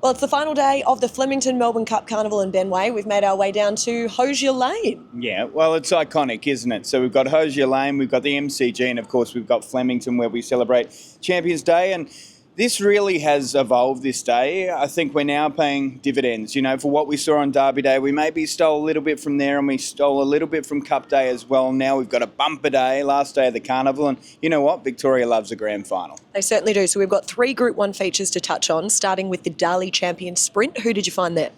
Well, it's the final day of the Flemington Melbourne Cup Carnival in Benway. We've made our way down to Hosier Lane. Yeah, well, it's iconic, isn't it? So we've got Hosier Lane, we've got the MCG, and of course we've got Flemington where we celebrate Champions Day. And this really has evolved this day. I think we're now paying dividends. You know, for what we saw on Derby Day, we maybe stole a little bit from there and we stole a little bit from Cup Day as well. Now we've got a bumper day, last day of the carnival. And you know what? Victoria loves a grand final. They certainly do. So we've got 3 Group 1 features to touch on, starting with the Darley Champion Sprint. Who did you find there?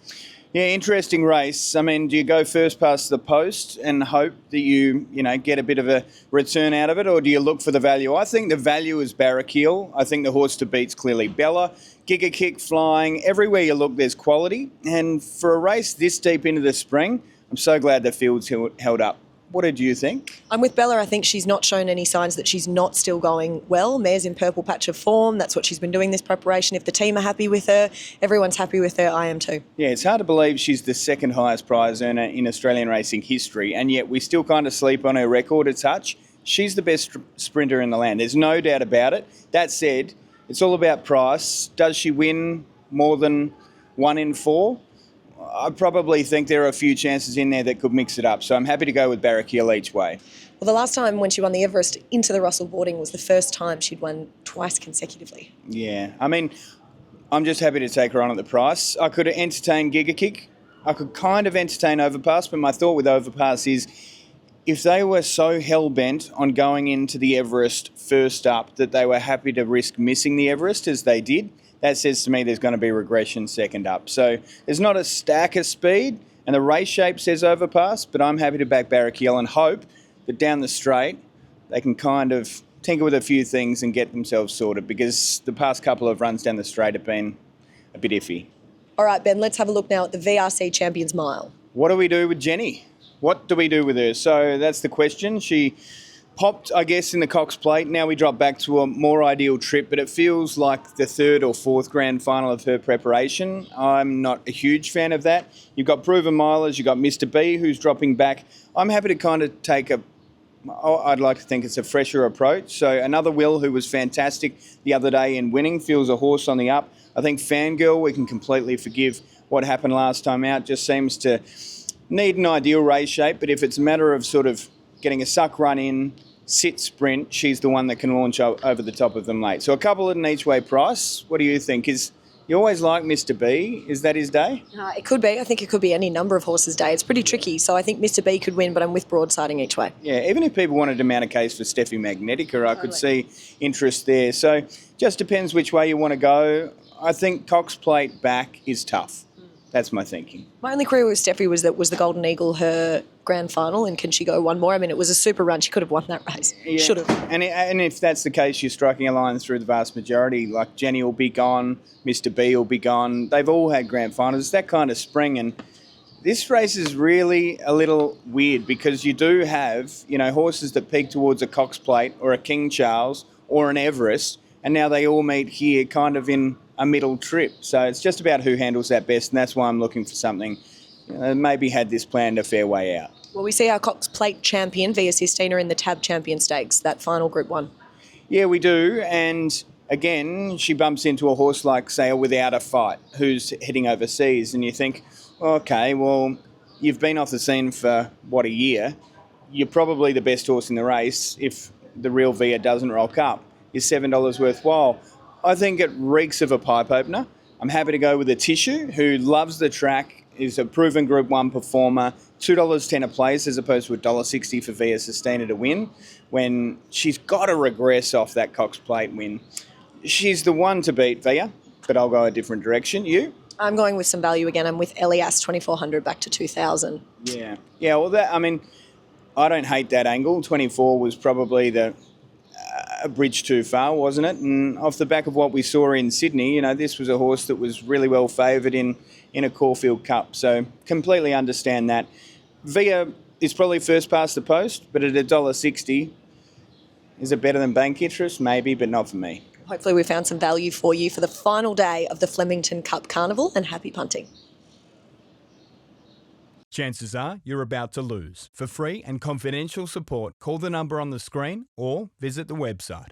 Yeah, interesting race. I mean, do you go first past the post and hope that you get a bit of a return out of it, or do you look for the value? I think the value is Barraquil. I think the horse to beat's clearly Bella. Giga Kick flying. Everywhere you look, there's quality. And for a race this deep into the spring, I'm so glad the field's held up. What did you think? I'm with Bella. I think she's not shown any signs that she's not still going well. Mare's in purple patch of form. That's what she's been doing this preparation. If the team are happy with her, everyone's happy with her. I am too. Yeah, it's hard to believe she's the second highest prize earner in Australian racing history, and yet we still kind of sleep on her record a touch. She's the best sprinter in the land. There's no doubt about it. That said, it's all about price. Does she win more than 1 in 4? I probably think there are a few chances in there that could mix it up. So I'm happy to go with Barraquil each way. Well, the last time when she won the Everest into the Russell boarding was the first time she'd won twice consecutively. Yeah, I mean, I'm just happy to take her on at the price. I could entertain Giga Kick. I could kind of entertain Overpass, but my thought with Overpass is if they were so hell-bent on going into the Everest first up that they were happy to risk missing the Everest as they did, that says to me there's going to be regression second up. So there's not a stack of speed, and the race shape says Overpass, but I'm happy to back Barraquil and hope that down the straight they can kind of tinker with a few things and get themselves sorted, because the past couple of runs down the straight have been a bit iffy. All right, Ben, let's have a look now at the VRC Champions Mile. What do we do with Jenny? What do we do with her? So that's the question. She popped, I guess, in the Cox Plate. Now we drop back to a more ideal trip, but it feels like the 3rd or 4th grand final of her preparation. I'm not a huge fan of that. You've got proven milers, you've got Mr. B who's dropping back. I'm happy to kind of take I'd like to think it's a fresher approach. So another Will who was fantastic the other day in winning, feels a horse on the up. I think Fangirl, we can completely forgive what happened last time out, just seems to need an ideal race shape, but if it's a matter of sort of getting a suck run in, sit sprint, she's the one that can launch over the top of them late. So a couple at an each way price. What do you think? You always like Mr. B. Is that his day? It could be. I think it could be any number of horses' day. It's pretty tricky. So I think Mr. B could win, but I'm with broadsiding each way. Yeah, even if people wanted to mount a case for Steffi Magnetica, I could see interest there. So just depends which way you want to go. I think Cox Plate back is tough. That's my thinking. My only query with Steffi was the Golden Eagle her grand final, and can she go one more? I mean, it was a super run. She could have won that race. Yeah. Should have. And if that's the case, you're striking a line through the vast majority. Like Jenny will be gone, Mr. B will be gone. They've all had grand finals. It's that kind of spring, and this race is really a little weird because you do have, horses that peak towards a Cox Plate or a King Charles or an Everest, and now they all meet here kind of in a middle trip. So it's just about who handles that best, and that's why I'm looking for something maybe had this planned a fair way out. Well, we see our Cox Plate champion, Via Sistina, in the Tab Champion Stakes, that final Group 1. Yeah, we do, and again, she bumps into a horse like, say, a Without a Fight, who's heading overseas, and you think, okay, well, you've been off the scene for, a year? You're probably the best horse in the race if the real Via doesn't rock up. Is $7 worthwhile? I think it reeks of a pipe opener. I'm happy to go with a Tissue, who loves the track, is a proven Group 1 performer, $2.10 a place as opposed to $1.60 for Via Sistina to win, when she's got to regress off that Cox Plate win. She's the one to beat, Via, but I'll go a different direction. You? I'm going with some value again. I'm with Elias, 2,400 back to 2,000. Yeah, well, I don't hate that angle. 24 was probably a bridge too far, wasn't it? And off the back of what we saw in Sydney, this was a horse that was really well favoured in a Caulfield Cup. So completely understand that. Via is probably first past the post, but at $1.60, is it better than bank interest? Maybe, but not for me. Hopefully we found some value for you for the final day of the Flemington Cup Carnival, and happy punting. Chances are you're about to lose. For free and confidential support, call the number on the screen or visit the website.